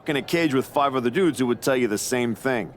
stuck in a cage with 5 other dudes who would tell you the same thing.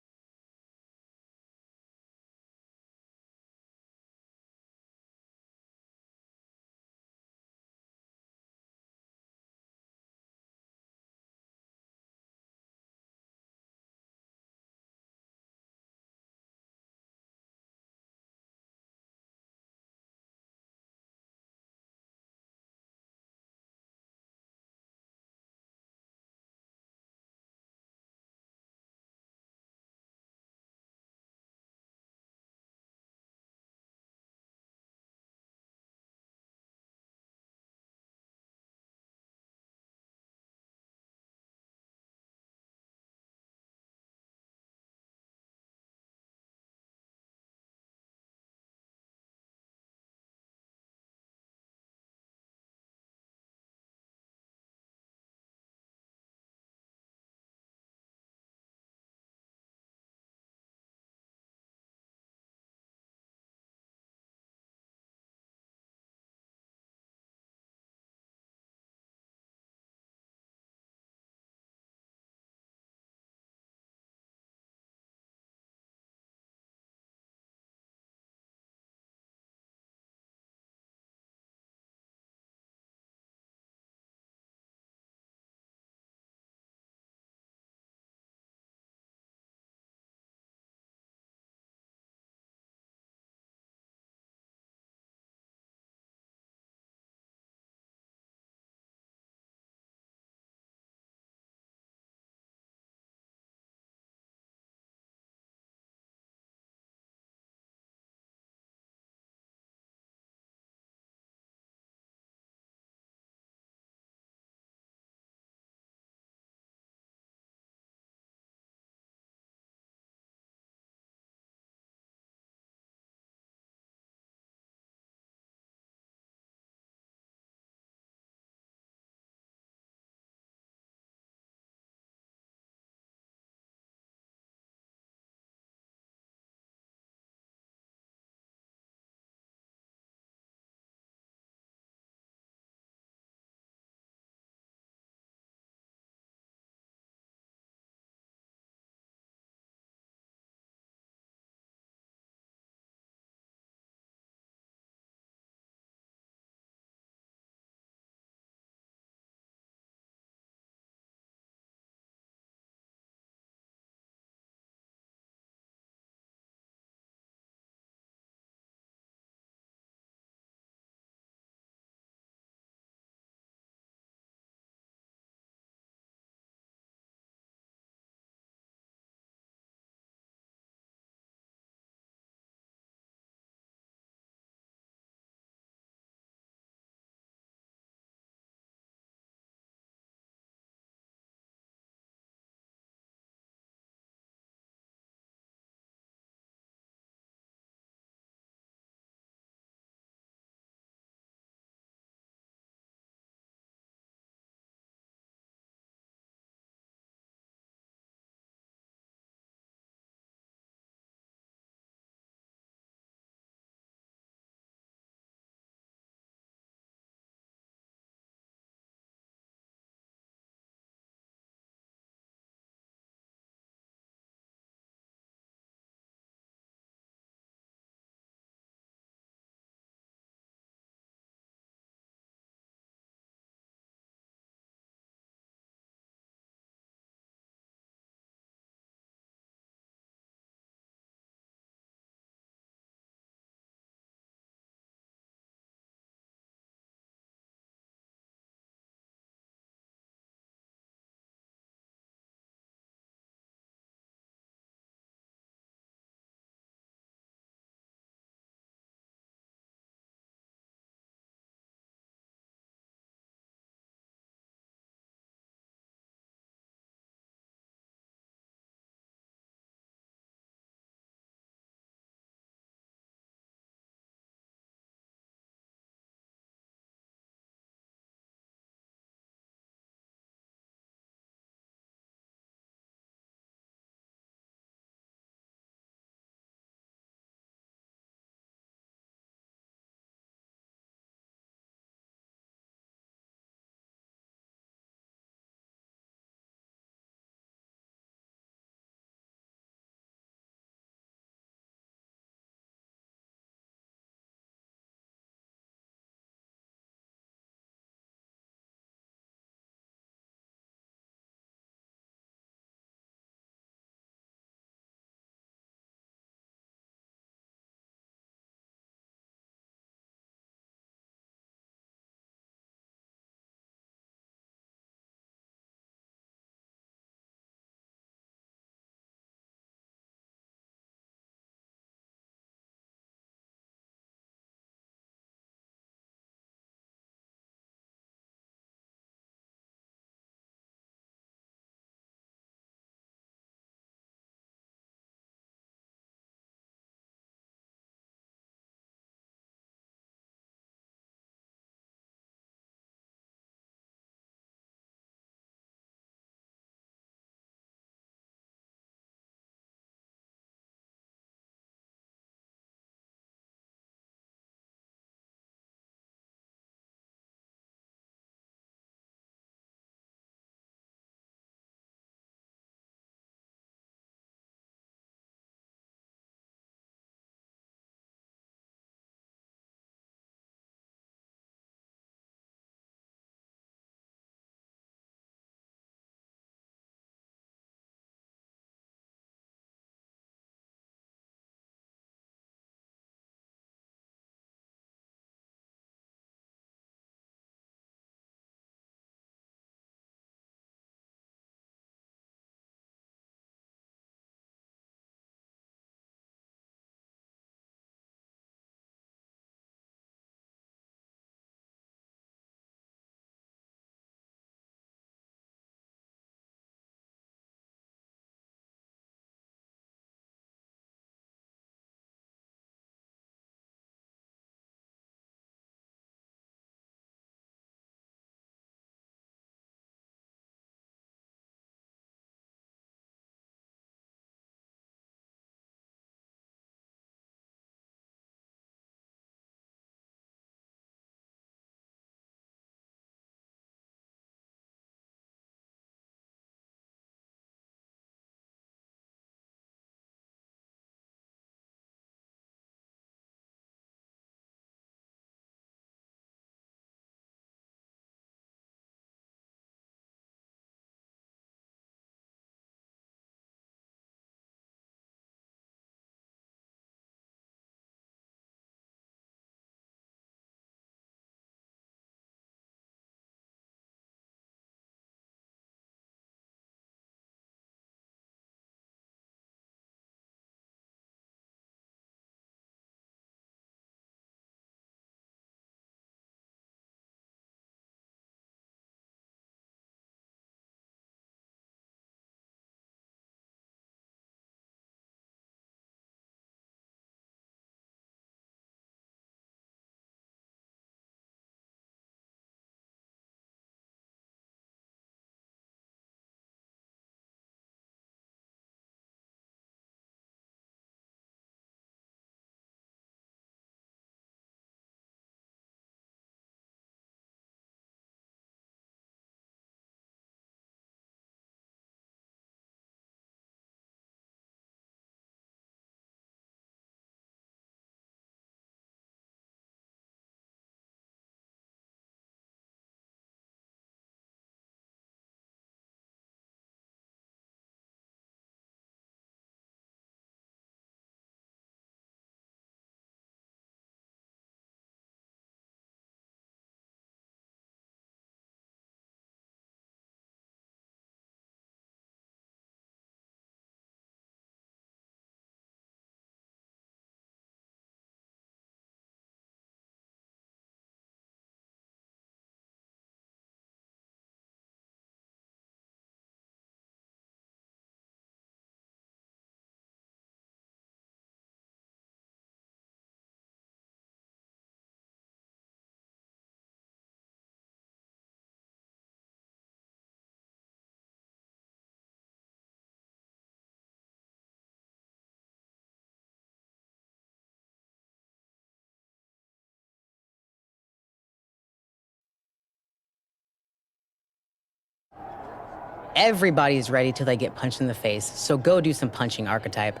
Everybody's ready till they get punched in the face, so go do some punching, Archetype.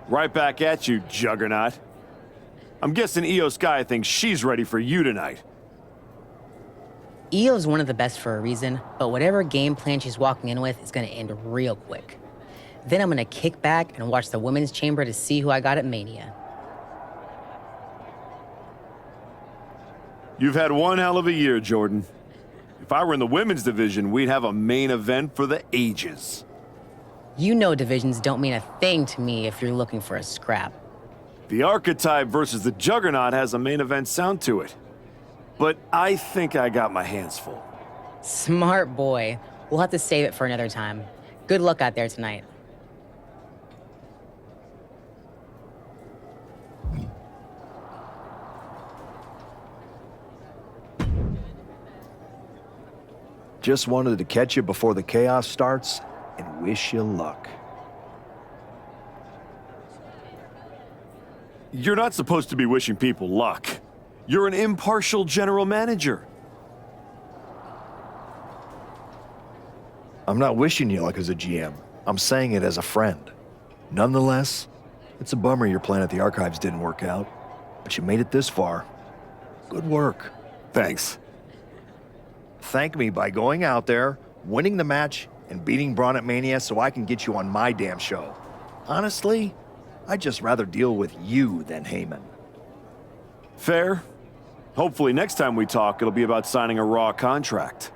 Right back at you, Juggernaut. I'm guessing Io Sky thinks she's ready for you tonight. Io's one of the best for a reason, but whatever game plan she's walking in with is gonna end real quick. Then I'm gonna kick back and watch the women's chamber to see who I got at Mania. You've had one hell of a year, Jordan. If I were in the women's division, we'd have a main event for the ages. You know divisions don't mean a thing to me if you're looking for a scrap. The Archetype versus the Juggernaut has a main event sound to it. But I think I got my hands full. Smart boy. We'll have to save it for another time. Good luck out there tonight. Just wanted to catch you before the chaos starts and wish you luck. You're not supposed to be wishing people luck. You're an impartial general manager. I'm not wishing you luck as a GM. I'm saying it as a friend. Nonetheless, it's a bummer your plan at the Archives didn't work out, but you made it this far. Good work. Thanks. Thank me by going out there, winning the match, and beating Braun at Mania so I can get you on my damn show. Honestly, I'd just rather deal with you than Heyman. Fair. Hopefully next time we talk, it'll be about signing a Raw contract.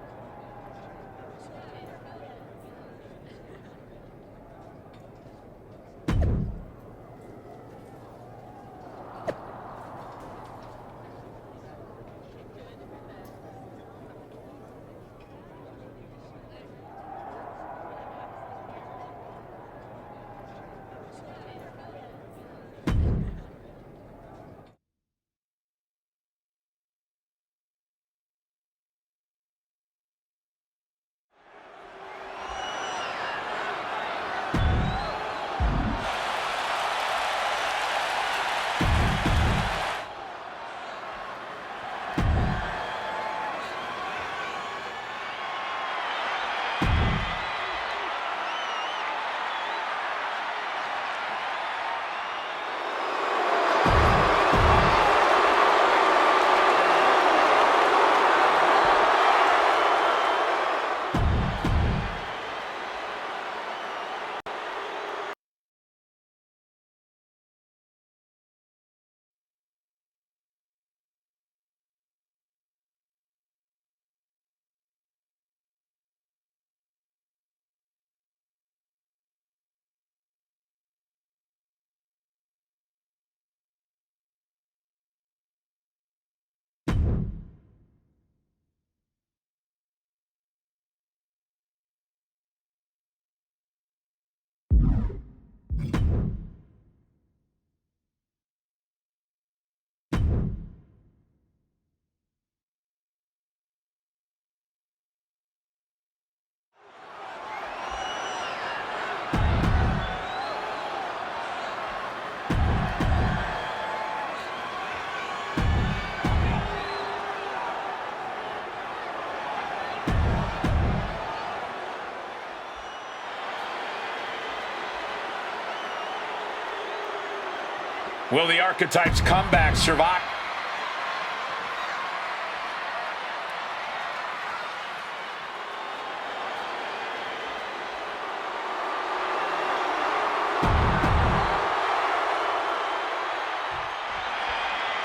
Will the Archetype's comeback survive?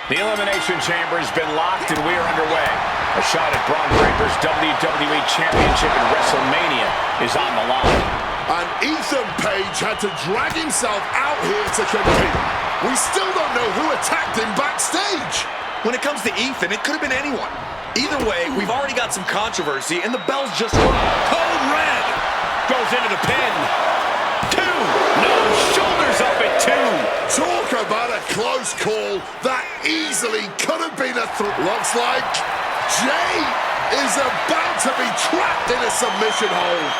The Elimination Chamber has been locked and we are underway. A shot at Braun Breaker's WWE Championship in WrestleMania is on the line. And Ethan Page had to drag himself out here to compete. We still don't know who attacked him backstage. When it comes to Ethan, it could have been anyone. Either way, we've already got some controversy, and the bell's just rung. Code Red goes into the pin. 2. No, shoulders up at 2. Talk about a close call. That easily could have been a Looks like Jay is about to be trapped in a submission hold.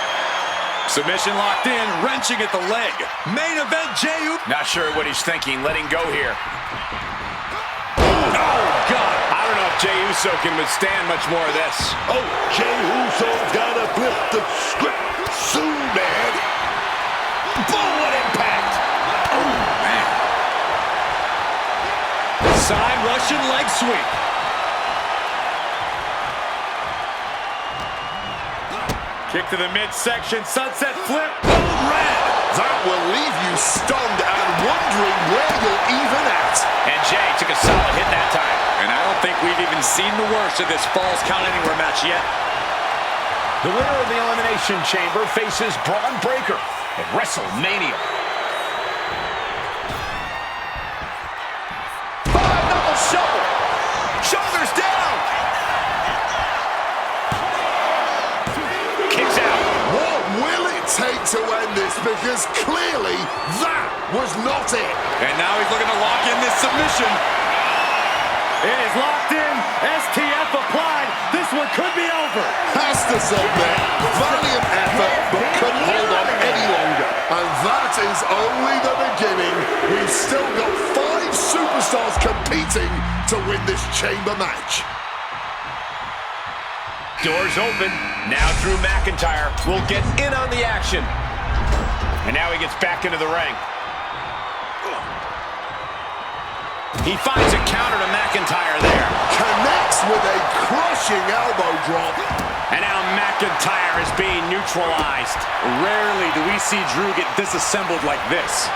Submission locked in, wrenching at the leg. Main event, Jey Uso. Not sure what he's thinking, letting go here. Oh, God. I don't know if Jey Uso can withstand much more of this. Oh, Jey Uso's gotta flip the script soon, man. Boom, what impact! Oh, man. Side Russian leg sweep. Kick to the midsection, sunset flip. Boom, red. That will leave you stunned and wondering where you're even at. And Jey took a solid hit that time. And I don't think we've even seen the worst of this Falls Count Anywhere match yet. The winner of the Elimination Chamber faces Braun Breaker at WrestleMania. 5-knuckle shovel. Shoulders down. Kicks out. What will it take to end this? Because clearly that was not it. And now he's looking to lock in this submission. It is locked in. STF applied. This one could be over. Has to submit. Valiant effort, but couldn't hold on any longer. And that is only the beginning. We've still got 5 superstars competing to win this chamber match. Doors open. Now Drew McIntyre will get in on the action. And now he gets back into the ring. He finds a counter to McIntyre there. Connects with a crushing elbow drop. And now McIntyre is being neutralized. Rarely do we see Drew get disassembled like this.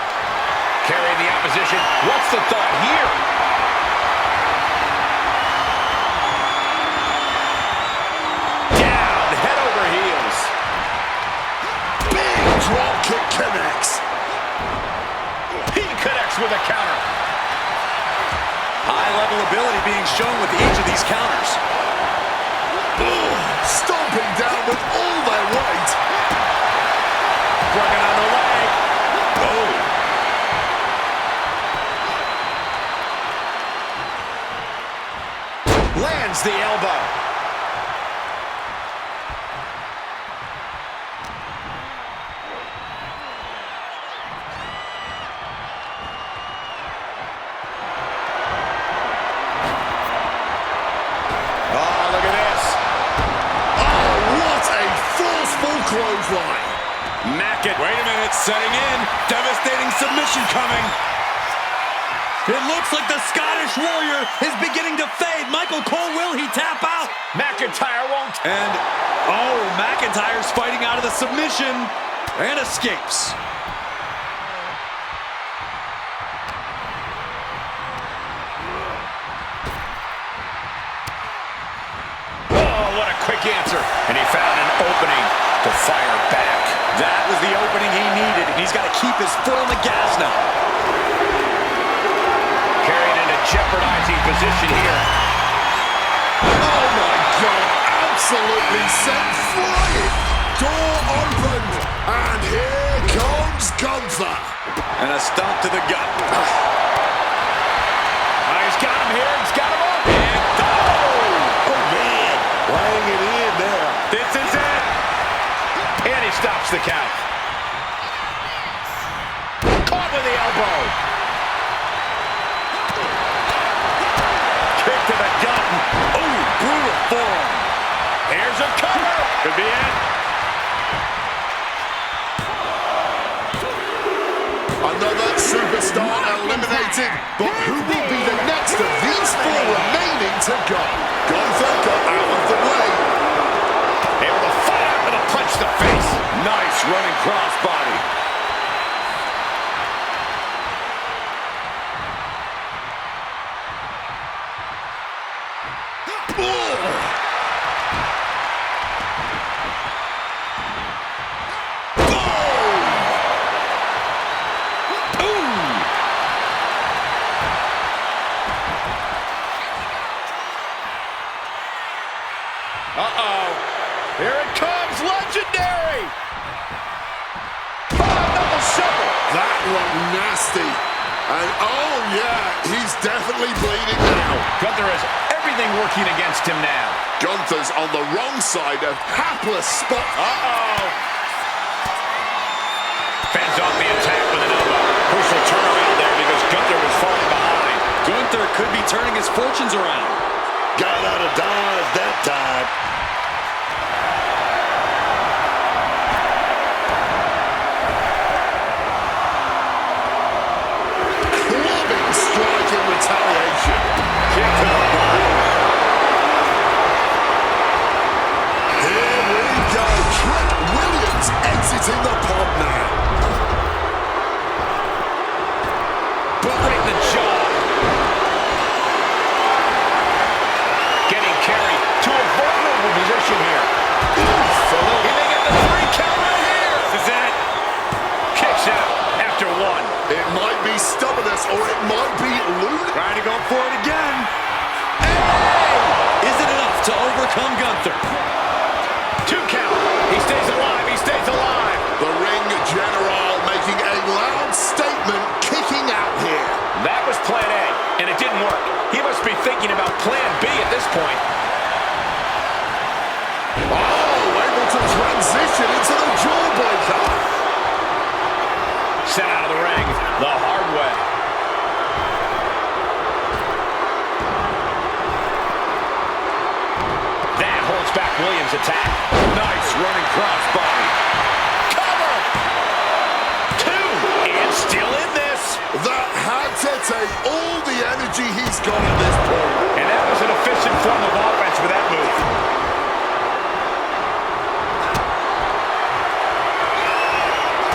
Carrying the opposition. What's the thought here? Down, head over heels. Big drop kick connects. He connects with a counter. High-level ability being shown with each of these counters. Stomping down with all their weight. Working on the leg. Oh. Lands the elbow. Clothesline. Wait a minute, setting in. Devastating submission coming. It looks like the Scottish Warrior is beginning to fade. Michael Cole, will he tap out? McIntyre won't. And, oh, McIntyre's fighting out of the submission and escapes. Oh, what a quick answer. And he found an opening to fire back. That was the opening he needed, and he's got to keep his foot on the gas now. Carried in a jeopardizing position here. Oh my God, absolutely sent flying. Door opened, and here comes Gunther. And a stomp to the gut. He's got him here, he's got him up. And Oh man, laying it in there. this is it. And he stops the count. Caught with the elbow. Kick to the gut. Oh, brutal forearm. Here's a cover. Could be it. Another superstar eliminated, but who will be the next of these 4 remaining to go? Gunther got out of the way. Able to fight out with a punch to the face. Nice running crossbody. Uh-oh. Here it comes, legendary. 5-knuckle shovel. That looked nasty. And oh yeah, he's definitely bleeding now. Gunther has everything working against him now. Gunther's on the wrong side of hapless spot. Fends off the attack with an elbow. Crucial turnaround there because Gunther was falling behind. Gunther could be turning his fortunes around. Got out of dodge that time. Clubbing strike in retaliation. Kick to the body. Here we go. Trick Williams exiting the pod now. Right in the jaw. Getting carried to a vulnerable position here. He may get the 3 count right here. This is it. Kicks out after 1. It might be stubbornness or it might be lunacy. Trying to go for it again. Hey! Is it enough to overcome Gunther? 2 count. He stays alive. He stays alive. The ring general making a loud statement, kicking out here. That was plan A, and it didn't work. He must be thinking about plan B at this point. Oh, able to transition into the jawbreaker. Sent out of the ring the hard way. That holds back Williams' attack. Nice running crossbody. Cover! 2, and still in this. That had to take all the energy he's got at this point. And that was an efficient form of offense with that move.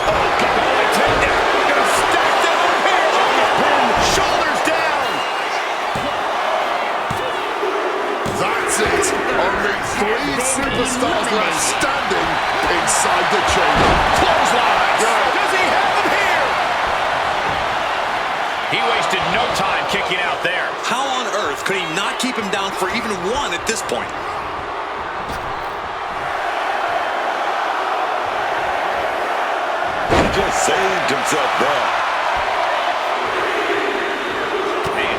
Oh, got the leg takedown. Gonna stack that up here. Shoulders down. That's it. Only 3 superstars left standing inside the chamber. Clothesline. Does he have him here? He wasted no time kicking out there. How on earth could he not keep him down for even 1 at this point? He just saved himself there. Man.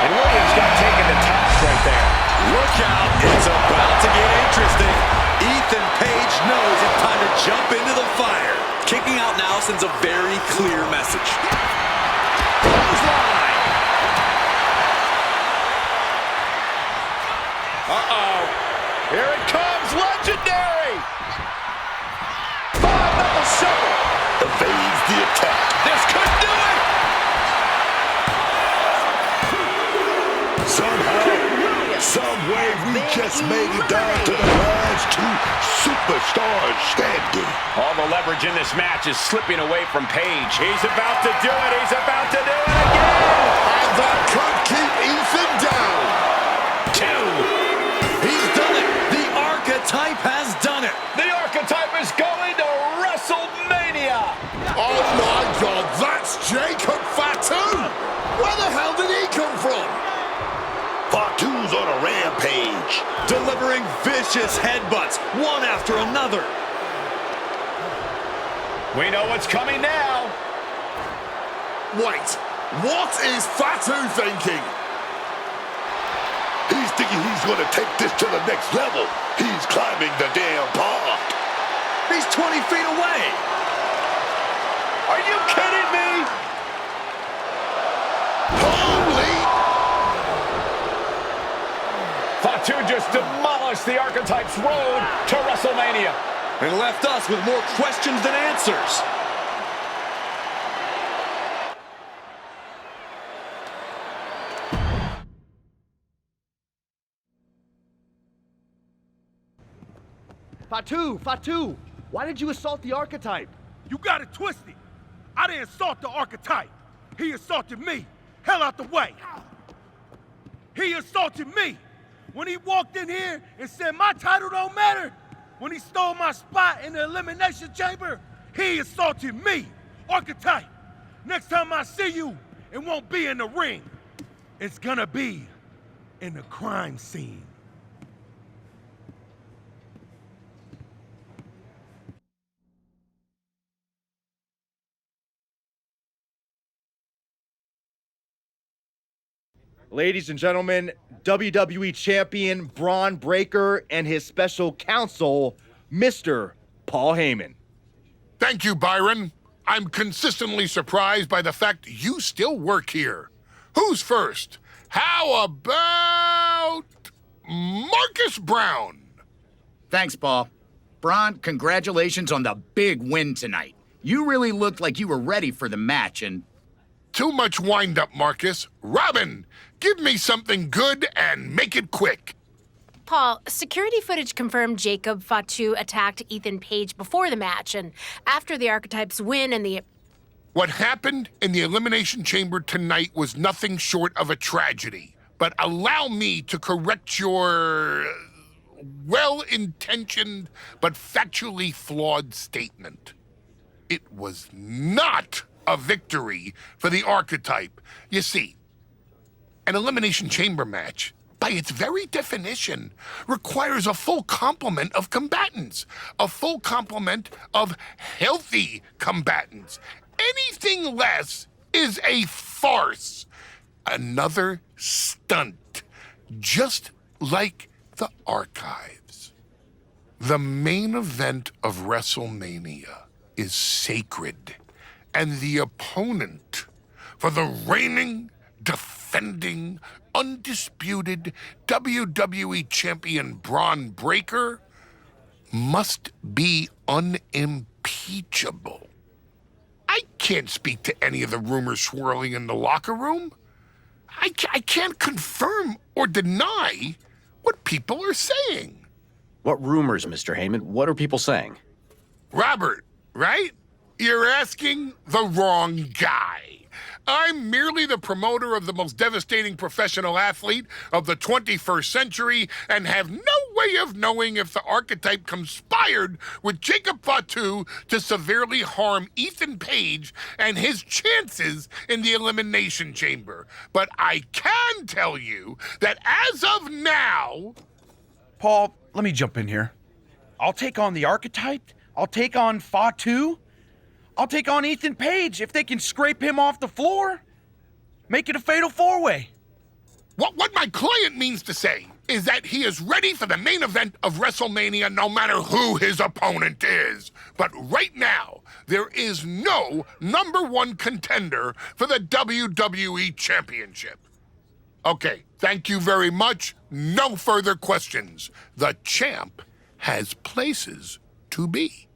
And Williams got taken to task right there. Look out, it's about to get interesting. Ethan Page knows it's time to jump into the fire. Kicking out now sends a very clear message. Clothesline. Uh-oh. Here it comes, legendary. 5-knuckle shuffle. Evades the attack. This could do it. Somehow, some way, we just made it down to the last 2 superstars standing. All the leverage in this match is slipping away from Page. He's about to do it. He's about to do it again. And that could keep Ethan down. 2. He's done it. The archetype has done it. The archetype is going to WrestleMania. Oh my God, that's Jacob Fatu. Where the hell did he come from? Fatu's on a rampage. Delivering vicious headbutts, one after another. We know what's coming now. Wait, what is Fatu thinking? He's thinking he's going to take this to the next level. He's climbing the damn park. He's 20 feet away. Are you kidding me? Holy! Fatu just demolished the archetype's road to WrestleMania. And left us with more questions than answers. Fatu, why did you assault the archetype? You got it twisted. I didn't assault the archetype. He assaulted me. Hell out the way. He assaulted me. When he walked in here and said my title don't matter, when he stole my spot in the elimination chamber, he assaulted me. Archetype, next time I see you, it won't be in the ring. It's gonna be in the crime scene. Ladies and gentlemen, WWE Champion Braun Breaker and his special counsel, Mr. Paul Heyman. Thank you, Byron. I'm consistently surprised by the fact you still work here. Who's first? How about Marcus Brown? Thanks, Paul. Braun, congratulations on the big win tonight. You really looked like you were ready for the match, and... Too much wind-up, Marcus. Robin, give me something good and make it quick. Paul, security footage confirmed Jacob Fatu attacked Ethan Page before the match and after the Archetypes win and the... What happened in the Elimination Chamber tonight was nothing short of a tragedy. But allow me to correct your well-intentioned but factually flawed statement. It was not a victory for the Archetype. You see, an Elimination Chamber match, by its very definition, requires a full complement of combatants, a full complement of healthy combatants. Anything less is a farce, another stunt, just like the Archives. The main event of WrestleMania is sacred, and the opponent for the reigning, defending, undisputed WWE Champion Braun Breaker must be unimpeachable. I can't speak to any of the rumors swirling in the locker room. I can't confirm or deny what people are saying. What rumors, Mr. Heyman? What are people saying? Robert, right? You're asking the wrong guy. I'm merely the promoter of the most devastating professional athlete of the 21st century and have no way of knowing if the Archetype conspired with Jacob Fatu to severely harm Ethan Page and his chances in the Elimination Chamber. But I can tell you that as of now... Paul, let me jump in here. I'll take on the Archetype. I'll take on Fatu. I'll take on Ethan Page if they can scrape him off the floor. Make it a fatal four-way. What my client means to say is that he is ready for the main event of WrestleMania no matter who his opponent is. But right now, there is no #1 contender for the WWE Championship. Okay, thank you very much. No further questions. The champ has places to be.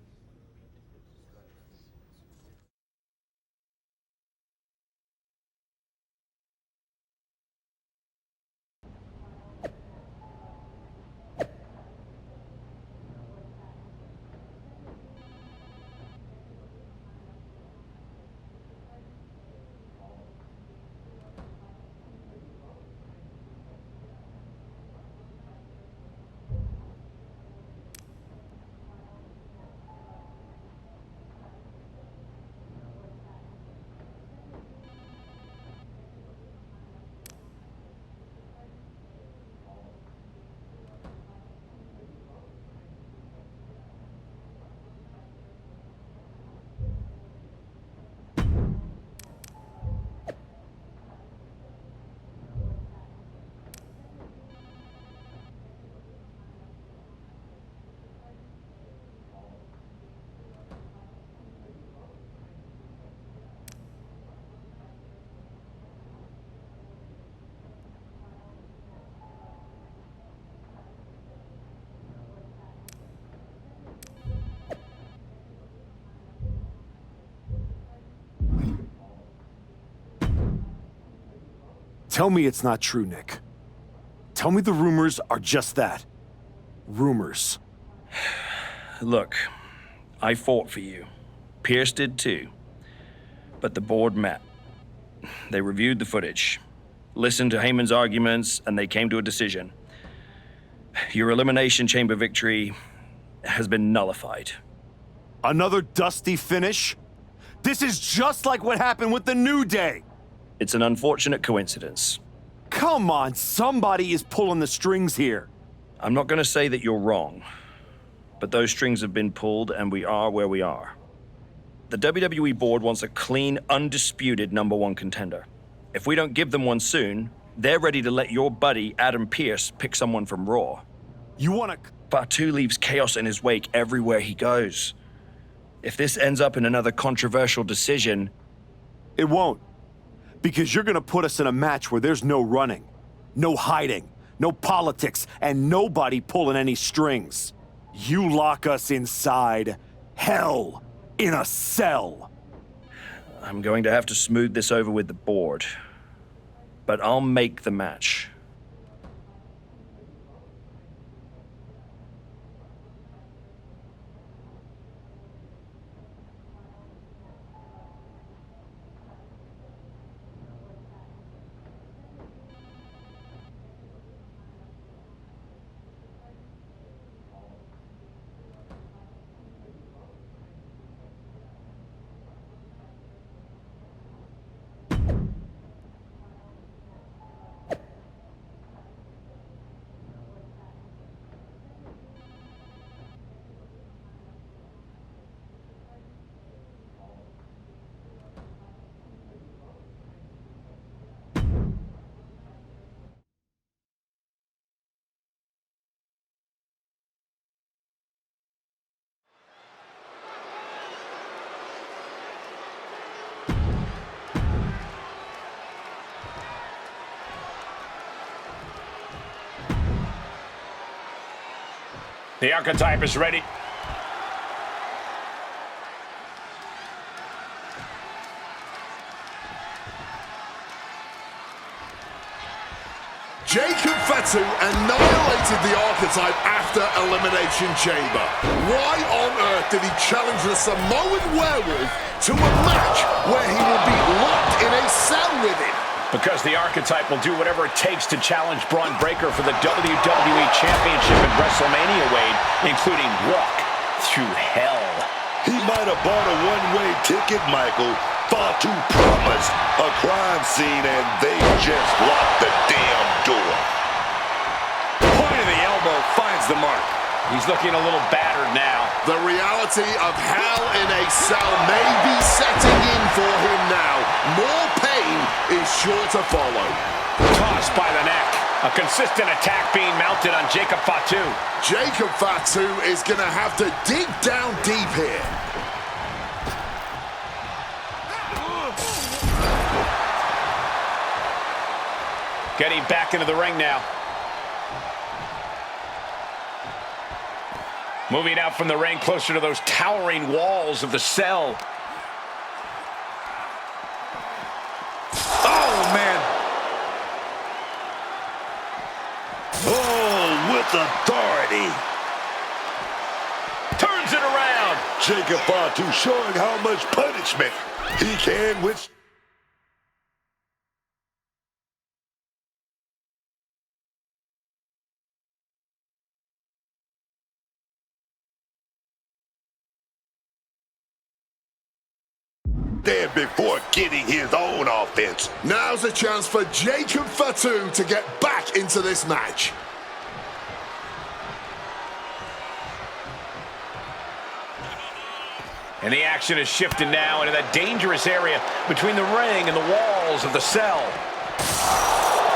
Tell me it's not true, Nick. Tell me the rumors are just that. Rumors. Look, I fought for you. Pierce did too. But the board met. They reviewed the footage, listened to Heyman's arguments, and they came to a decision. Your Elimination Chamber victory has been nullified. Another dusty finish? This is just like what happened with the New Day. It's an unfortunate coincidence. Come on, somebody is pulling the strings here. I'm not going to say that you're wrong, but those strings have been pulled and we are where we are. The WWE board wants a clean, undisputed #1 contender. If we don't give them one soon, They're ready to let your buddy, Adam Pearce, pick someone from Raw. You want to... Fatu leaves chaos in his wake everywhere he goes. If this ends up in another controversial decision... It won't. Because you're going to put us in a match where there's no running, no hiding, no politics, and nobody pulling any strings. You lock us inside hell in a cell. I'm going to have to smooth this over with the board. But I'll make the match. The archetype is ready. Jacob Fatu annihilated the archetype after Elimination Chamber. Why on earth did he challenge the Samoan werewolf to a match where he will be locked in a cell with him? Because the archetype will do whatever it takes to challenge Braun Breaker for the WWE Championship at WrestleMania, Wade, including walk through hell. He might have bought a one-way ticket, Michael. Fatu promised a crime scene, and they just locked the damn door. Point of the elbow finds the mark. He's looking a little battered now. The reality of hell in a cell may be setting in for him now. More pain is sure to follow. Tossed by the neck. A consistent attack being mounted on Jacob Fatu. Jacob Fatu is going to have to dig down deep here. Getting back into the ring now. Moving out from the ring closer to those towering walls of the cell. Oh, man. Oh, with authority. Turns it around. Jacob Fatu showing how much punishment he can with... There before getting his own offense. Now's a chance for Jacob Fatu to get back into this match. And the action is shifted now into that dangerous area between the ring and the walls of the cell.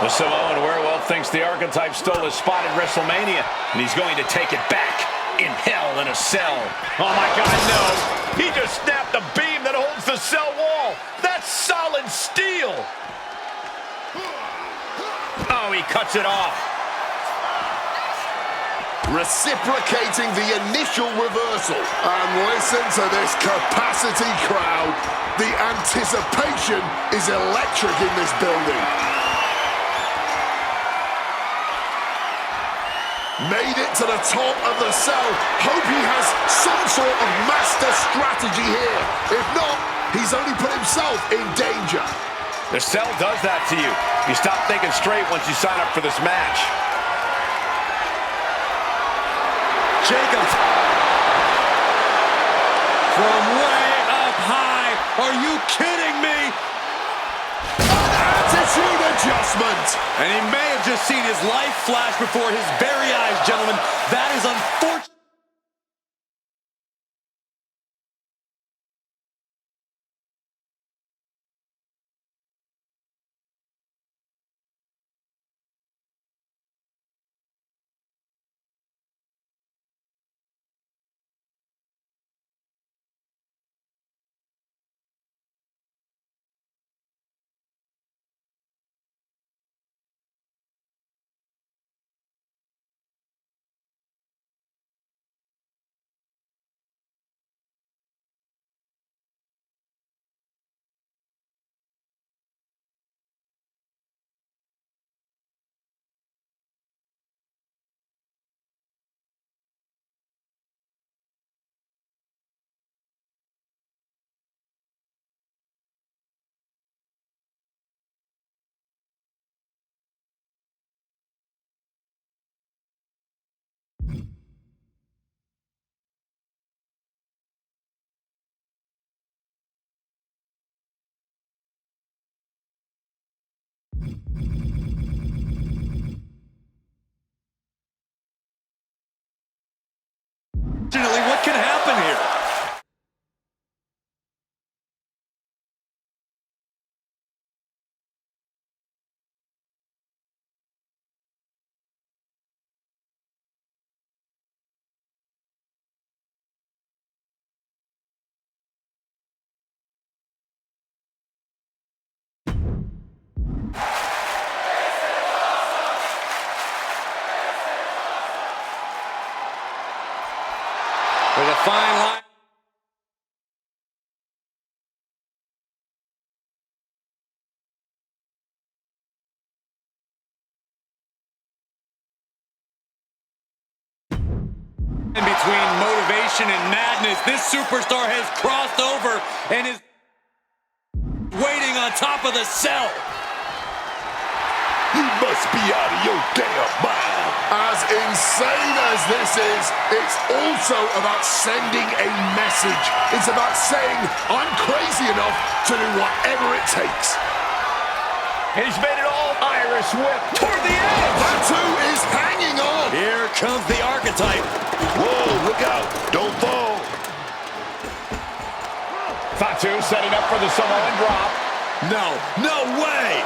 The Samoan werewolf thinks the archetype stole his spot at WrestleMania, and he's going to take it back in hell in a cell. Oh my God, no! He just snapped the beam that holds the cell wall. That's solid steel. Oh, he cuts it off. Reciprocating the initial reversal. And listen to this capacity crowd. The anticipation is electric in this building. Made it to the top of the cell. Hope he has some sort of master strategy here. If not, he's only put himself in danger. The cell does that to you. You stop thinking straight once you sign up for this match. Jacob. From way up high. Are you kidding me? Attitude adjustment. And he may have just seen his life flash before his very eyes, gentlemen. That is unfortunate. Unfortunately, what can happen here? With a fine line. In between motivation and madness, this superstar has crossed over and is waiting on top of the cell. You must be out of your damn mind. As insane as this is, it's also about sending a message. It's about saying, I'm crazy enough to do whatever it takes. He's made it all Irish whip toward the edge. Fatu is hanging on. Here comes the archetype. Whoa, look out. Don't fall. Fatu setting up for the Samoan drop. No way.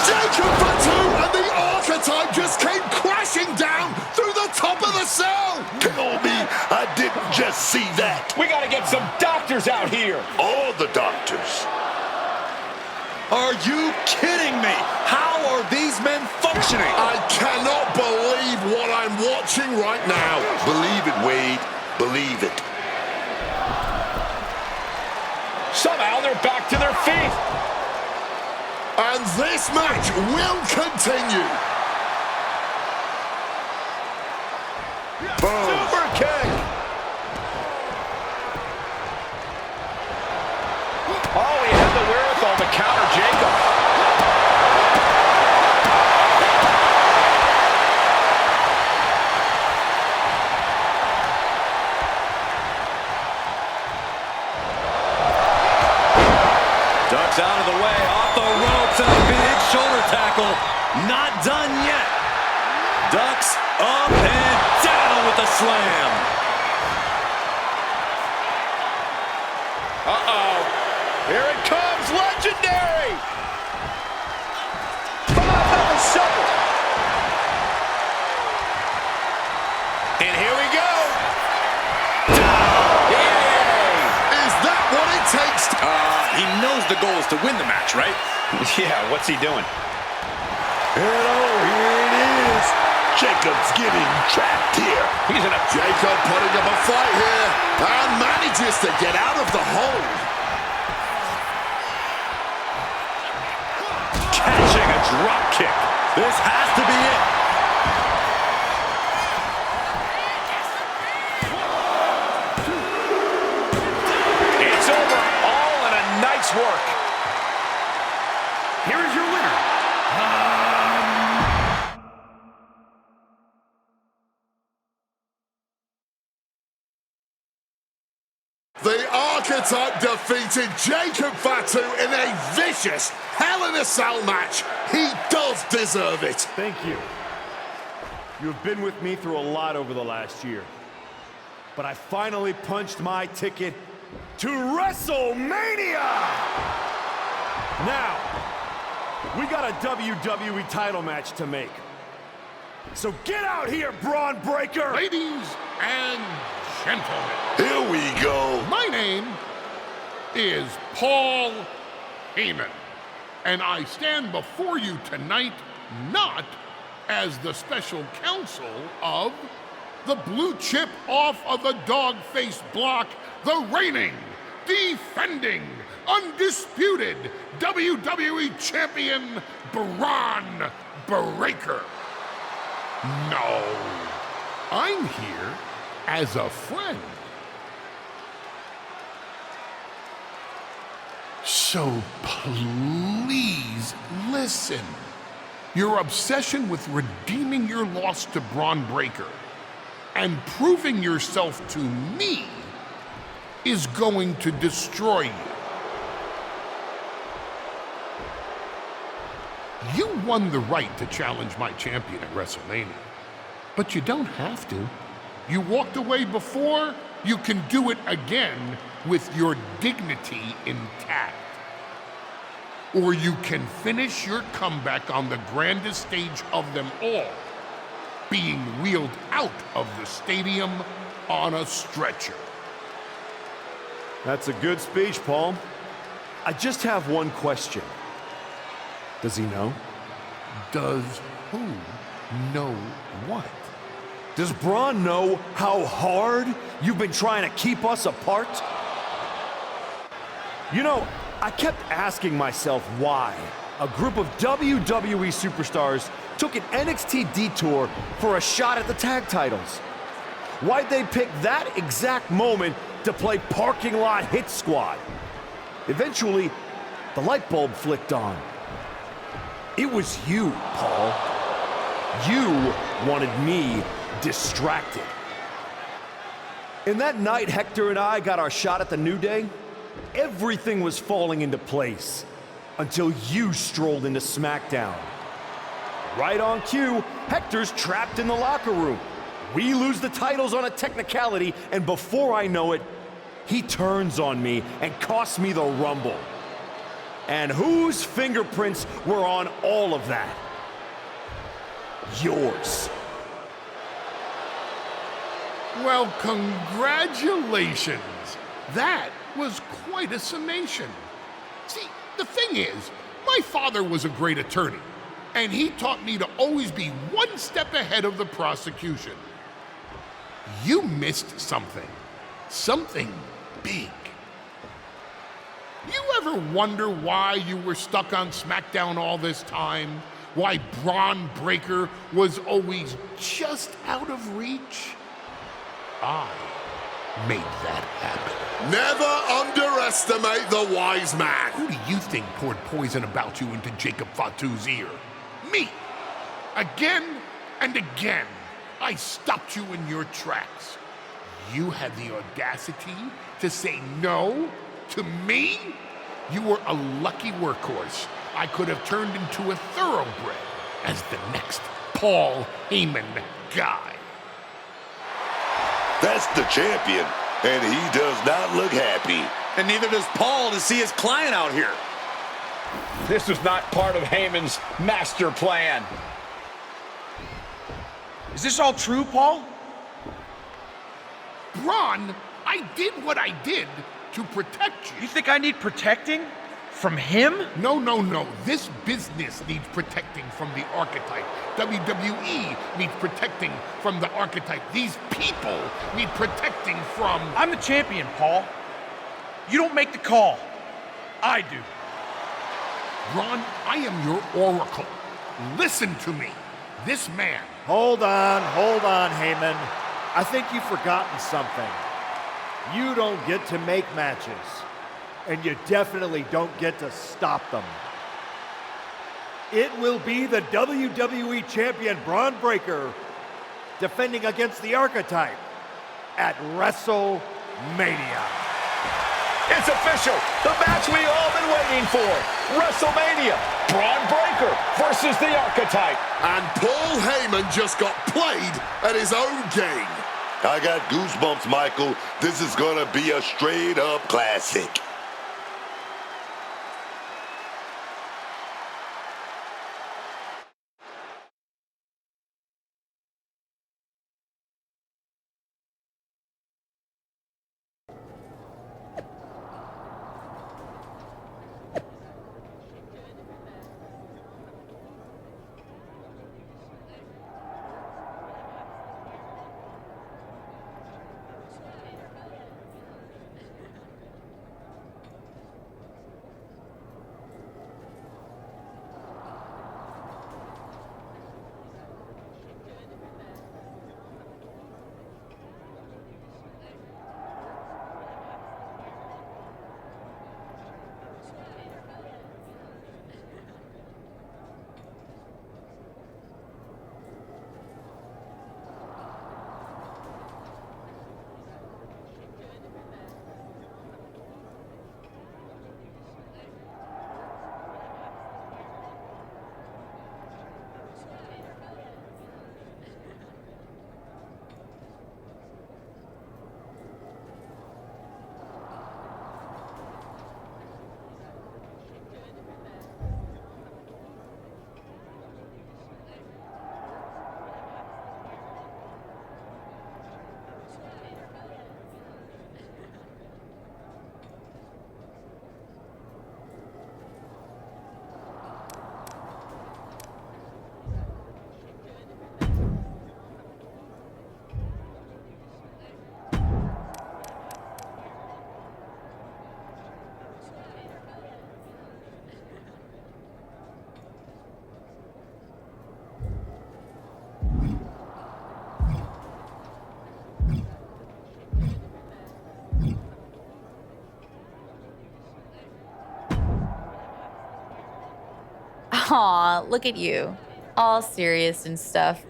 Jacob Fatu and the archetype just came crashing down through the top of the cell. Tell me I didn't just see that. We got to get some doctors out here. All the doctors. Are you kidding me? How are these men functioning? I cannot believe what I'm watching right now. Believe it, Wade. Believe it. Somehow they're back to their feet. And this match will continue. Super kick. Oh, he had the wherewithal to counter Jacob. Ducks out of the way, off the ropes, and a big shoulder tackle. Not done yet. Ducks up and down with a slam. Uh-oh. Here it comes, legendary! Shuffle. And here we go. Is that what it takes? He knows the goal is to win the match, right? Yeah, what's he doing? Hello, here it is. Jacob's getting trapped here. He's in a... Jacob putting up a fight here and manages to get out of the hold. catching a drop kick. This has to be it. It's over, all in a nice work. Here is your winner. The Archetype defeated Jacob Fatu in a vicious Hell in a Cell match. He does deserve it. Thank you. You have been with me through a lot over the last year. But I finally punched my ticket to WrestleMania! Now, we got a WWE title match to make. So get out here, Braun Breaker! Ladies and gentlemen. Here we go. My name is Paul Heyman, and I stand before you tonight not as the special counsel of the blue chip off of the dog-faced block, the reigning, defending, undisputed WWE champion, Braun Breaker. No, I'm here as a friend. So please listen. Your obsession with redeeming your loss to Braun Breaker and proving yourself to me is going to destroy you. You won the right to challenge my champion at WrestleMania, but you don't have to. You walked away before, you can do it again with your dignity intact. Or you can finish your comeback on the grandest stage of them all, being wheeled out of the stadium on a stretcher. That's a good speech, Paul. I just have one question. Does he know? Does who know what? Does Braun know how hard you've been trying to keep us apart? You know, I kept asking myself why a group of WWE superstars took an NXT detour for a shot at the tag titles. Why'd they pick that exact moment to play parking lot hit squad? Eventually, the light bulb flicked on. It was you, Paul. You wanted me distracted. And that night Hector and I got our shot at the New Day, everything was falling into place until you strolled into SmackDown. Right on cue, Hector's trapped in the locker room. We lose the titles on a technicality, and before I know it, he turns on me and costs me the Rumble. And whose fingerprints were on all of that? Yours. Well, congratulations. That was quite a summation. See, the thing is, my father was a great attorney, and he taught me to always be one step ahead of the prosecution. You missed something. Something big. You ever wonder why you were stuck on SmackDown all this time? Why Braun Breaker was always just out of reach? I made that happen. Never underestimate the wise man. Who do you think poured poison about you into Jacob Fatu's ear? Me. Again and again, I stopped you in your tracks. You had the audacity to say no to me? You were a lucky workhorse I could have turned into a thoroughbred as the next Paul Heyman guy. That's the champion, and he does not look happy. And neither does Paul to see his client out here. This was not part of Heyman's master plan. Is this all true, Paul? Braun, I did what I did to protect you. You think I need protecting? From him? No, no, no. This business needs protecting from the archetype. WWE needs protecting from the archetype. These people need protecting from... I'm the champion, Paul. You don't make the call. I do. Braun, I am your oracle. Listen to me. This man... Hold on, Heyman. I think you've forgotten something. You don't get to make matches. And you definitely don't get to stop them. It will be the WWE Champion Braun Breaker defending against the Archetype at WrestleMania. It's official. The match we all been waiting for. WrestleMania. Braun Breaker versus the Archetype. And Paul Heyman just got played at his own game. I got goosebumps, Michael. This is gonna be a straight-up classic. Aw, look at you. All serious and stuff.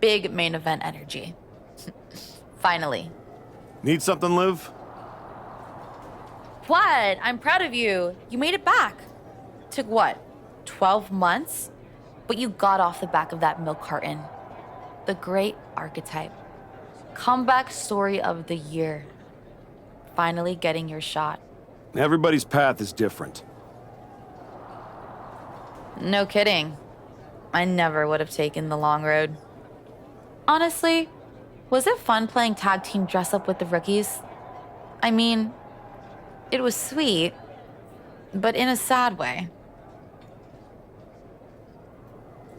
Big main event energy. Finally. Need something, Liv? What? I'm proud of you. You made it back. Took what? 12 months? But you got off the back of that milk carton. The great archetype. Comeback story of the year. Finally getting your shot. Everybody's path is different. No kidding. I never would have taken the long road. Honestly, was it fun playing tag team dress up with the rookies? I mean, it was sweet, but in a sad way.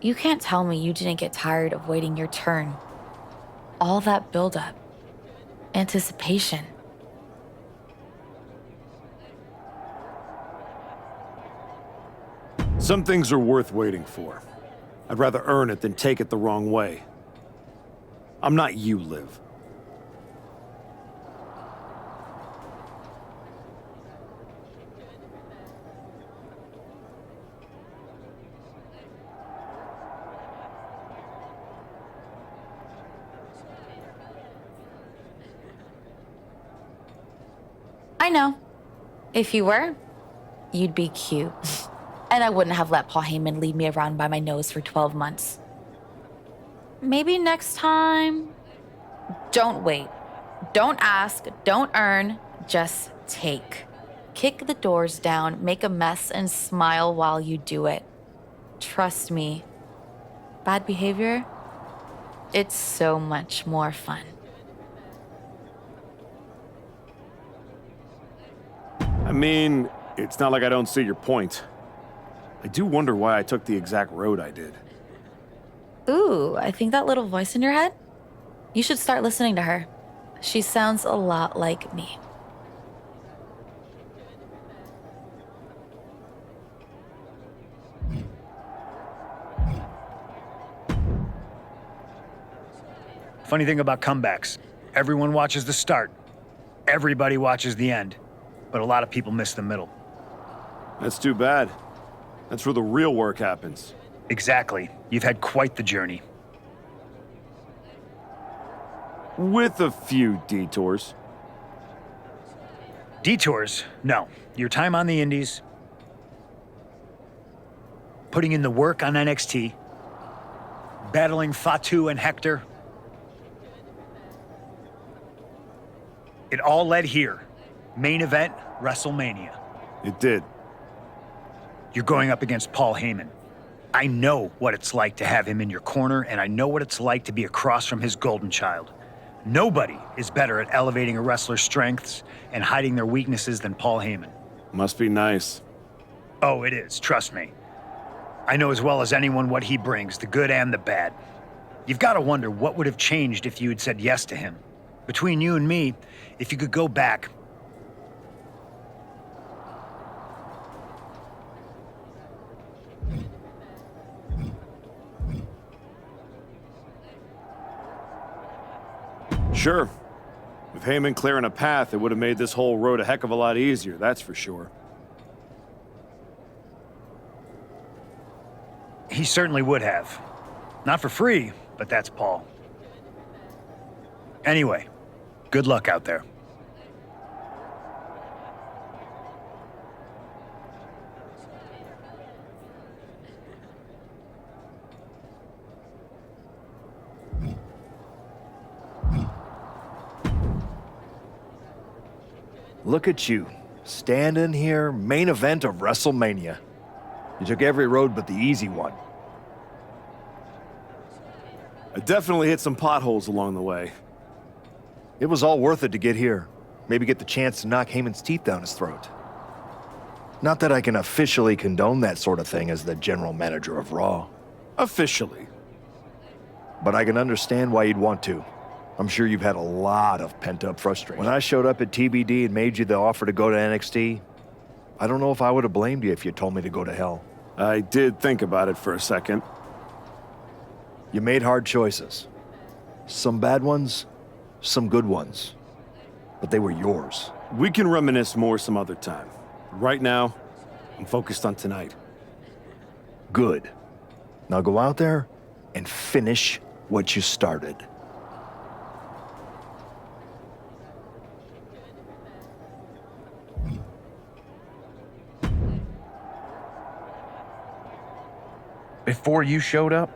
You can't tell me you didn't get tired of waiting your turn. All that buildup, anticipation. Some things are worth waiting for. I'd rather earn it than take it the wrong way. I'm not you, Liv. I know. If you were, you'd be cute. And I wouldn't have let Paul Heyman lead me around by my nose for 12 months. Maybe next time. Don't wait. Don't ask. Don't earn. Just take. Kick the doors down, make a mess, and smile while you do it. Trust me. Bad behavior? It's so much more fun. I mean, it's not like I don't see your point. I do wonder why I took the exact road I did. Ooh, I think that little voice in your head? You should start listening to her. She sounds a lot like me. Funny thing about comebacks, everyone watches the start. Everybody watches the end. But a lot of people miss the middle. That's too bad. That's where the real work happens. Exactly. You've had quite the journey. With a few detours. Detours? No. Your time on the indies, putting in the work on NXT, battling Fatu and Hector. It all led here. Main event, WrestleMania. It did. You're going up against Paul Heyman. I know what it's like to have him in your corner, and I know what it's like to be across from his golden child. Nobody is better at elevating a wrestler's strengths and hiding their weaknesses than Paul Heyman. Must be nice. Oh, it is, trust me. I know as well as anyone what he brings, the good and the bad. You've got to wonder what would have changed if you had said yes to him. Between you and me, if you could go back, Sure. With Heyman clearing a path, it would have made this whole road a heck of a lot easier, that's for sure. he certainly would have. Not for free, but that's Paul. Anyway, good luck out there. Look at you, standing here, main event of WrestleMania. You took every road but the easy one. I definitely hit some potholes along the way. It was all worth it to get here. Maybe get the chance to knock Heyman's teeth down his throat. Not that I can officially condone that sort of thing as the general manager of Raw. Officially. But I can understand why you'd want to. I'm sure you've had a lot of pent-up frustration. When I showed up at TBD and made you the offer to go to NXT, I don't know if I would have blamed you if you told me to go to hell. I did think about it for a second. You made hard choices. Some bad ones, some good ones. But they were yours. We can reminisce more some other time. Right now, I'm focused on tonight. Good. Now go out there and finish what you started. Before you showed up,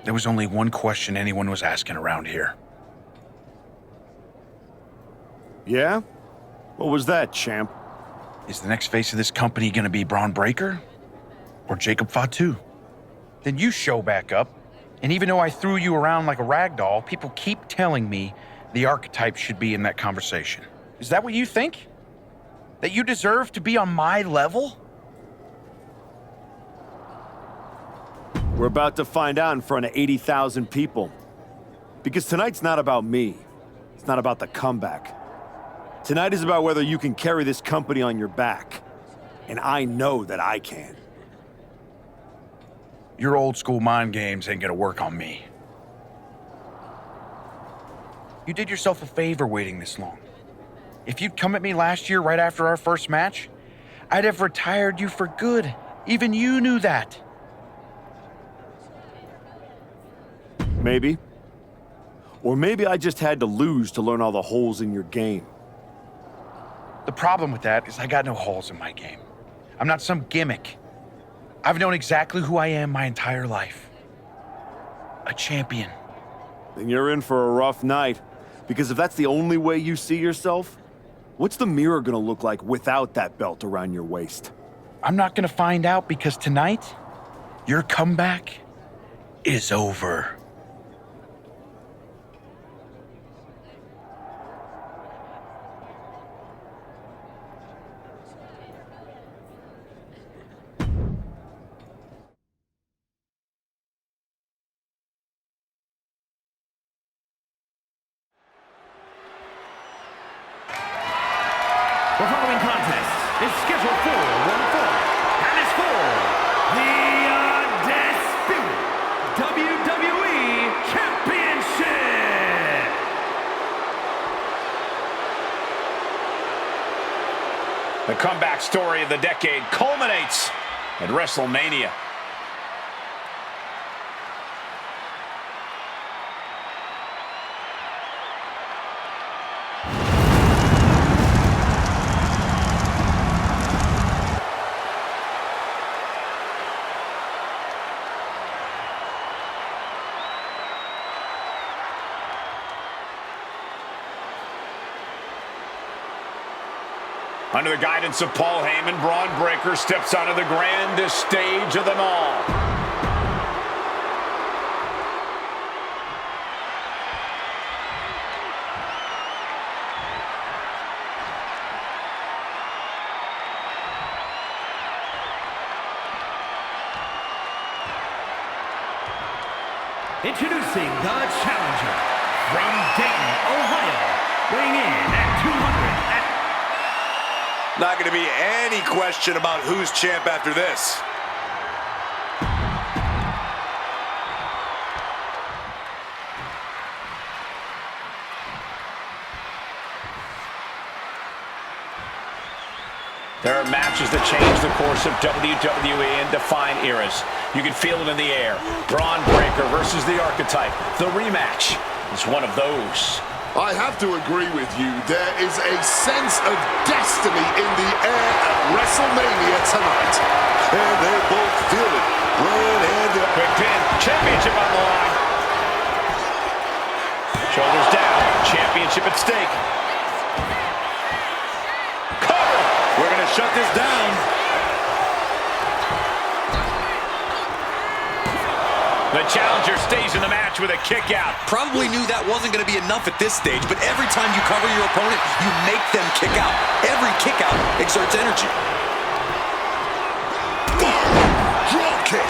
there was only one question anyone was asking around here. Yeah? What was that, champ? Is the next face of this company gonna be Braun Breaker or Jacob Fatu? Then you show back up, and even though I threw you around like a rag doll, people keep telling me the archetype should be in that conversation. Is that what you think? That you deserve to be on my level? We're about to find out in front of 80,000 people. Because tonight's not about me. It's not about the comeback. Tonight is about whether you can carry this company on your back. And I know that I can. Your old school mind games ain't gonna work on me. You did yourself a favor waiting this long. If you'd come at me last year right after our first match, I'd have retired you for good. Even you knew that. Maybe. Or maybe I just had to lose to learn all the holes in your game. The problem with that is I got no holes in my game. I'm not some gimmick. I've known exactly who I am my entire life. A champion. Then you're in for a rough night. Because if that's the only way you see yourself, what's the mirror gonna look like without that belt around your waist? I'm not gonna find out because tonight, your comeback is over. The following contest is scheduled for one fall, and is for the undisputed WWE Championship. The comeback story of the decade culminates at WrestleMania. Under the guidance of Paul Heyman, Braun Breaker steps onto the grandest stage of them all. Introducing the challenger from Dayton, Ohio, weighing in at 200. Not going to be any question about who's champ after this. There are matches that change the course of WWE and define eras. You can feel it in the air. Braun Breaker versus the Archetype. The rematch is one of those. I have to agree with you. There is a sense of destiny in the air at WrestleMania tonight. And they both feel it. Braun and the quick pin. Championship on the line. Shoulders down. Championship at stake. Cover. We're going to shut this down. The challenger stays in the match with a kick out. Probably knew that wasn't going to be enough at this stage, but every time you cover your opponent, you make them kick out. Every kick out exerts energy. Drop kick.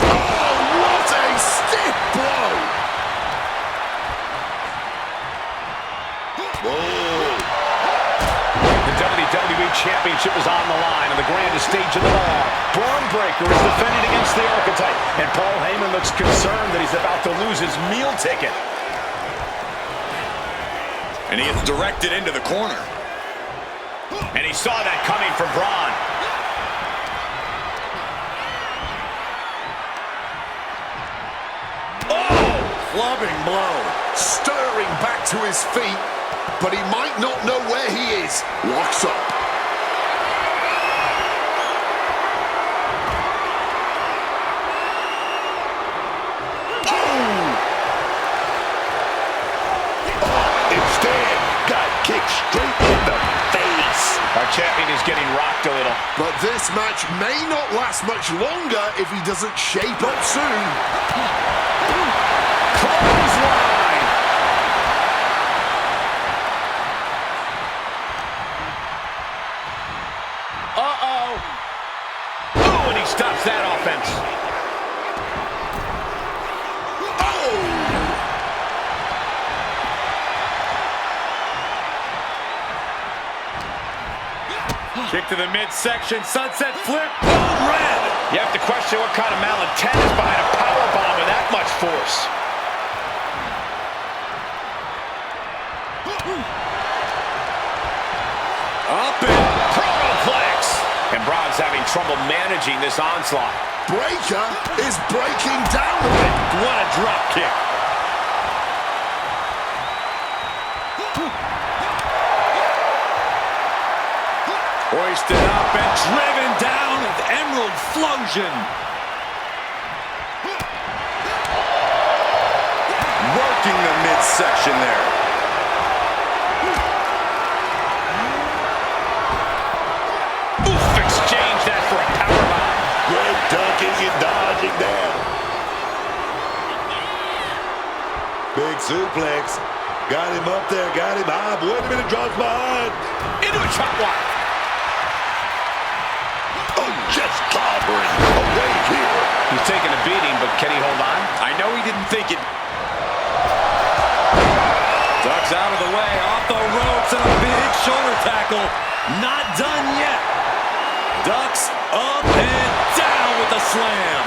Oh, what a stiff blow. The WWE Championship is on the line on the grandest stage of them all. Braun Breaker is defending against the Archetype, and Paul Heyman looks concerned that he's about to lose his meal ticket. And he is directed into the corner. And he saw that coming from Braun. clubbing blow. Stirring back to his feet, but he might not know where he is. Locks up. Instead, got kicked straight in the face. Our champion is getting rocked a little. But this match may not last much longer if he doesn't shape up soon. Clothesline. Uh-oh. Oh, and he stops that offense. Kick to the midsection, sunset flip, boom, red. You have to question what kind of malintent is behind a powerbomb with that much force. Up and Protoplex. And Braun's having trouble managing this onslaught. Breaker is breaking down a bit. what a drop kick. Hoisted up and driven down with Emerald Flosion. Working the midsection there. Oof, exchange that for a powerbomb. Good ducking and dodging there. Big suplex. Got him up there, got him high. Wait a minute, drops behind. Into a chop block. Oh, just clobbering away here. He's taking a beating, but can he hold on? I know he didn't think it. Ducks out of the way, off the ropes, and a big shoulder tackle. Not done yet. Ducks up and down with a slam.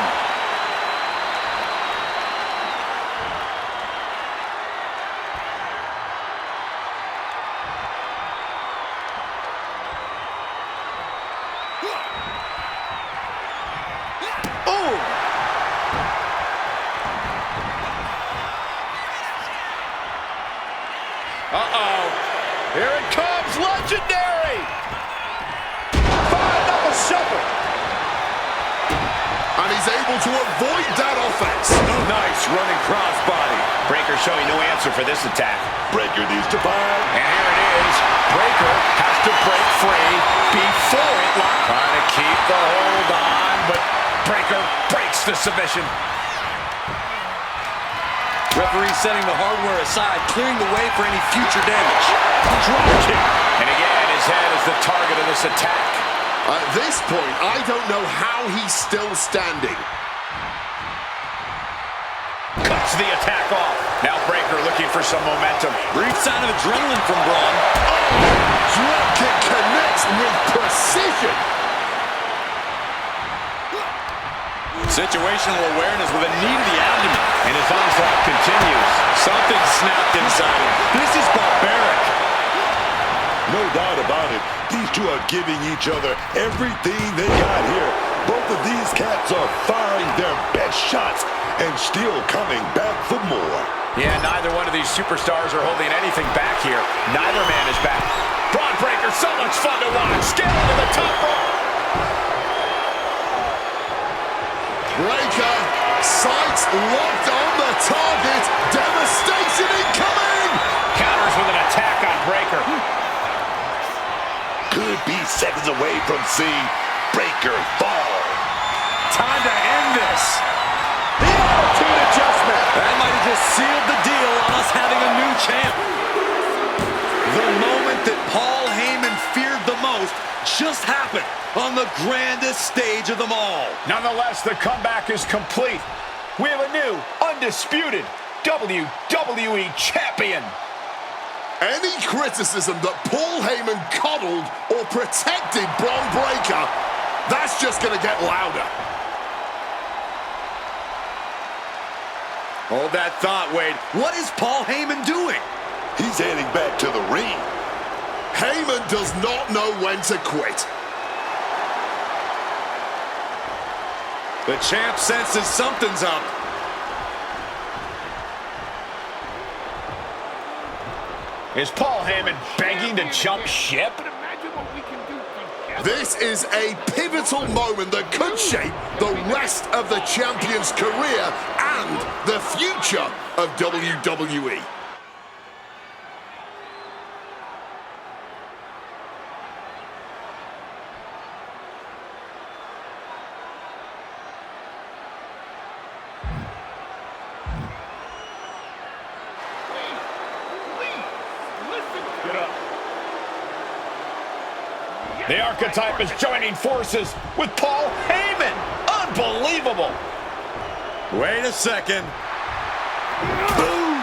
Uh-oh. Here it comes, legendary! Fired up a shuffle. And he's able to avoid that offense. Nice running crossbody. Breaker showing no answer for this attack. Breaker needs to find. And here it is. Breaker has to break free before it locks. Trying to keep the hold on, but Breaker breaks the submission. Referee setting the hardware aside, clearing the way for any future damage. Drop kick. And again, his head is the target of this attack. At this point, I don't know how he's still standing. Cuts the attack off. Now Breaker looking for some momentum. Brief sign of adrenaline from Braun. Drop kick connects with precision. Situational awareness with a knee to the abdomen. And his onslaught continues. Something snapped inside him. This is barbaric. No doubt about it. These two are giving each other everything they got here. Both of these cats are firing their best shots and still coming back for more. Yeah, neither one of these superstars are holding anything back here. Neither man is back. Braun Breaker, so much fun to watch. Scale to the top rope. Breaker, sights locked on the target. Devastation incoming. Counters with an attack on Breaker. Could be seconds away from seeing Breaker fall. Time to end this. The attitude adjustment. That might have just sealed the deal on us having a new champ. The moment that Paul Heyman feared the most just happened on the grandest stage of them all. Nonetheless, the comeback is complete. We have a new, undisputed WWE champion. Any criticism that Paul Heyman coddled or protected Braun Breaker, that's just going to get louder. Hold that thought, Wade. What is Paul Heyman doing? He's heading back to the ring. Heyman does not know when to quit. The champ senses something's up. Is Paul Heyman begging to jump ship? This is a pivotal moment that could shape the rest of the champion's career and the future of WWE. The Archetype is joining forces with Paul Heyman. Unbelievable. Wait a second. Boom!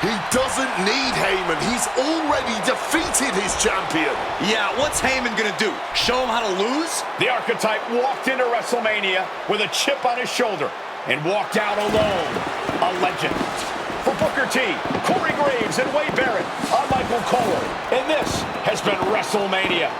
He doesn't need Heyman. He's already defeated his champion. Yeah, what's Heyman gonna do? Show him how to lose? The Archetype walked into WrestleMania with a chip on his shoulder and walked out alone. A legend. For Booker T, Corey Graves, and Wade Barrett, I'm Michael Cole, and this has been WrestleMania.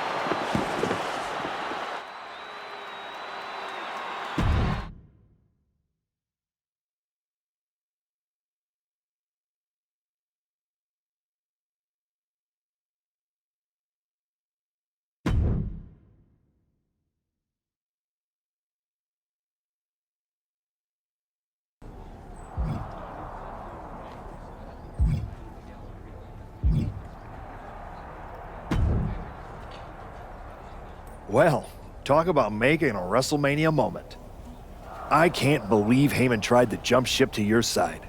Well, talk about making a WrestleMania moment. I can't believe Heyman tried to jump ship to your side.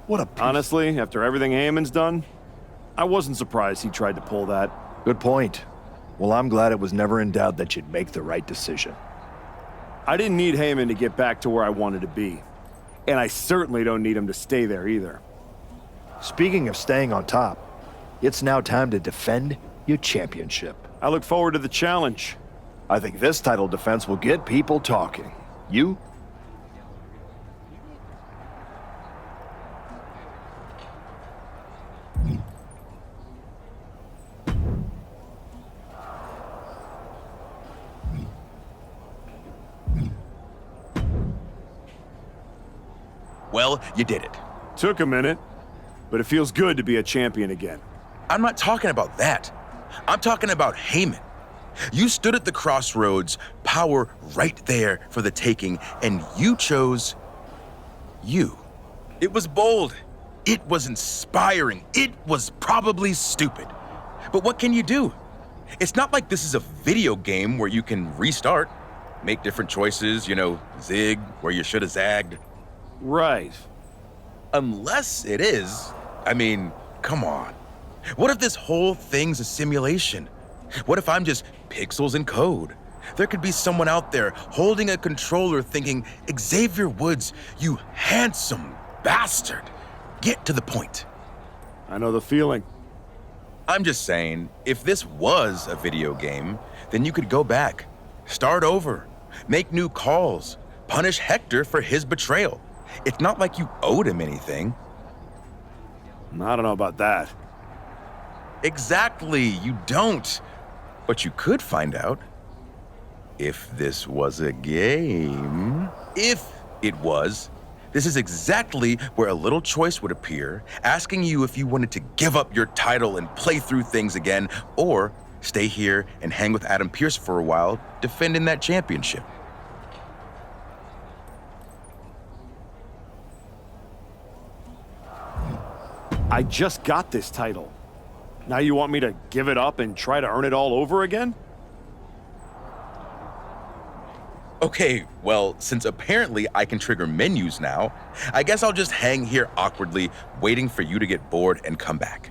What a piece. Honestly, after everything Heyman's done, I wasn't surprised he tried to pull that. Good point. Well, I'm glad it was never in doubt that you'd make the right decision. I didn't need Heyman to get back to where I wanted to be. And I certainly don't need him to stay there either. Speaking of staying on top, it's now time to defend your championship. I look forward to the challenge. I think this title defense will get people talking. You? Well, you did it. Took a minute, but it feels good to be a champion again. I'm not talking about that. I'm talking about Heyman. You stood at the crossroads, power right there for the taking, and you chose you. It was bold. It was inspiring. It was probably stupid. But what can you do? It's not like this is a video game where you can restart, make different choices, zig where you should have zagged. Right. Unless it is. I mean, come on. What if this whole thing's a simulation? What if I'm just pixels and code? There could be someone out there holding a controller thinking, Xavier Woods, you handsome bastard. Get to the point. I know the feeling. I'm just saying, if this was a video game, then you could go back, start over, make new calls, punish Hector for his betrayal. It's not like you owed him anything. I don't know about that. Exactly, you don't. But you could find out if this was a game. If it was, this is exactly where a little choice would appear, asking you if you wanted to give up your title and play through things again, or stay here and hang with Adam Pearce for a while, defending that championship. I just got this title. Now you want me to give it up and try to earn it all over again? Okay, well, since apparently I can trigger menus now, I guess I'll just hang here awkwardly, waiting for you to get bored and come back.